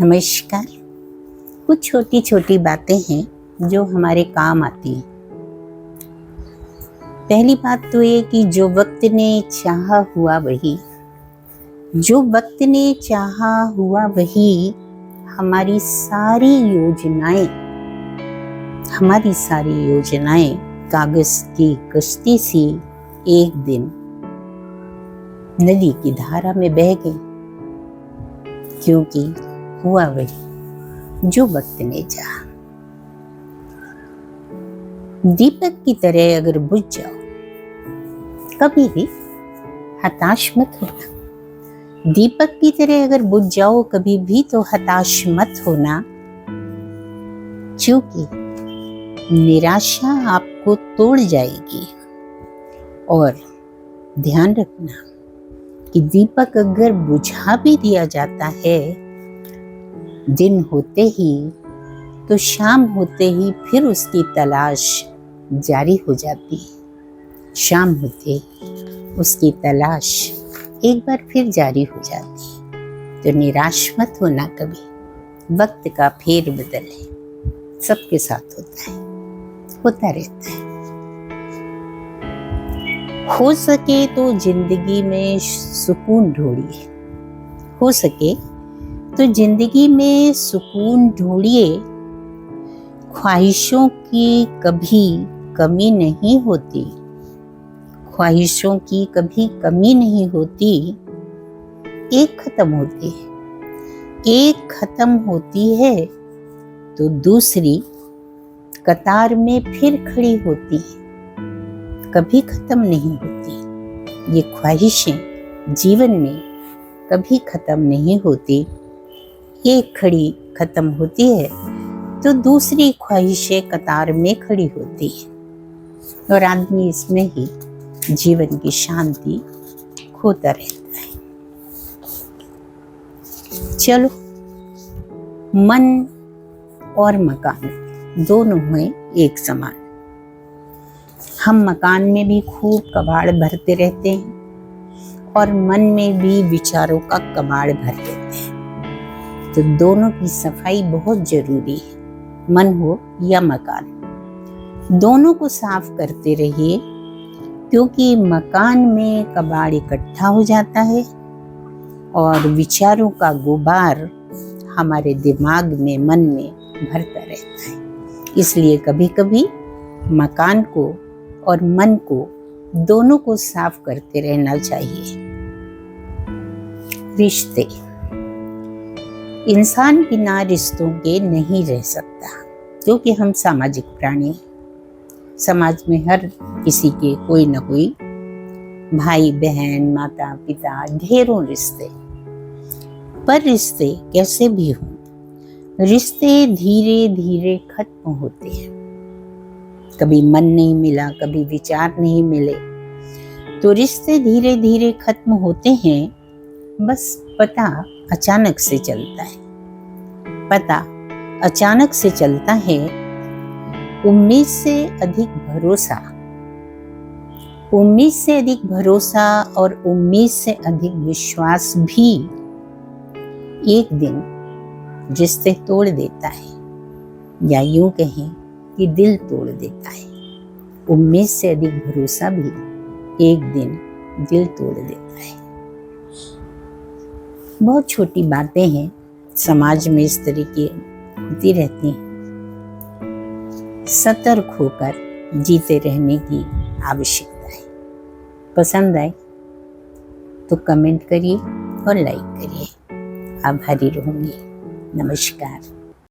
नमस्कार। कुछ छोटी छोटी बातें हैं जो हमारे काम आती हैं। पहली बात तो ये कि जो वक्त ने चाहा हुआ वही, जो वक्त ने चाहा हुआ वही हमारी सारी योजनाएं कागज की कश्ती सी एक दिन नदी की धारा में बह गई, क्योंकि हुआ वही जो वक्त ने चाहा। दीपक की तरह अगर बुझ जाओ, कभी भी हताश मत होना। दीपक की तरह अगर बुझ जाओ कभी भी तो हताश मत होना, क्योंकि निराशा आपको तोड़ जाएगी। और ध्यान रखना कि दीपक अगर बुझा भी दिया जाता है दिन होते ही, तो शाम होते ही फिर उसकी तलाश जारी हो जाती है। शाम होते ही उसकी तलाश एक बार फिर जारी हो जाती है। तो निराश मत होना कभी। वक्त का फेर बदल है, सबके साथ होता है, होता रहता है। हो सके तो जिंदगी में सुकून ढूंढिए। हो सके तो जिंदगी में सुकून ढूंढिए। ख्वाहिशों की कभी कमी नहीं होती, ख्वाहिशों की कभी कमी नहीं होती। एक खत्म होती है, एक खत्म होती है तो दूसरी कतार में फिर खड़ी होती है, कभी खत्म नहीं होती। ये ख्वाहिशें जीवन में कभी खत्म नहीं होती। एक खड़ी खत्म होती है तो दूसरी ख्वाहिशें कतार में खड़ी होती है, और आदमी इसमें ही जीवन की शांति खोता रहता है। चलो, मन और मकान दोनों हैं एक समान। हम मकान में भी खूब कबाड़ भरते रहते हैं और मन में भी विचारों का कबाड़ भर देते हैं। तो दोनों की सफाई बहुत जरूरी है, मन हो या मकान। दोनों को साफ करते रहिए, क्योंकि मकान में कबाड़ इकट्ठा हो जाता है और विचारों का गुबार हमारे दिमाग में, मन में भरता रहता है। इसलिए कभी कभी मकान को और मन को दोनों को साफ करते रहना चाहिए। रिश्ते, इंसान बिना रिश्तों के नहीं रह सकता, क्योंकि हम सामाजिक प्राणी। समाज में हर किसी के कोई न कोई भाई बहन, माता पिता, ढेरों रिश्ते। पर रिश्ते कैसे भी हों, रिश्ते धीरे धीरे खत्म होते हैं। कभी मन नहीं मिला, कभी विचार नहीं मिले, तो रिश्ते धीरे धीरे खत्म होते हैं। बस पता अचानक से चलता है, पता अचानक से चलता है। उम्मीद से अधिक भरोसा, उम्मीद से अधिक भरोसा और उम्मीद से अधिक विश्वास भी एक दिन रिश्ते तोड़ देता है, या यूं कहें कि दिल तोड़ देता है। उम्मीद से अधिक भरोसा भी एक दिन दिल तोड़ देता है। बहुत छोटी बातें हैं, समाज में इस तरीके होती रहती हैं। सतर्क होकर जीते रहने की आवश्यकता है। पसंद आए तो कमेंट करिए और लाइक करिए। आभारी रहूंगी। नमस्कार।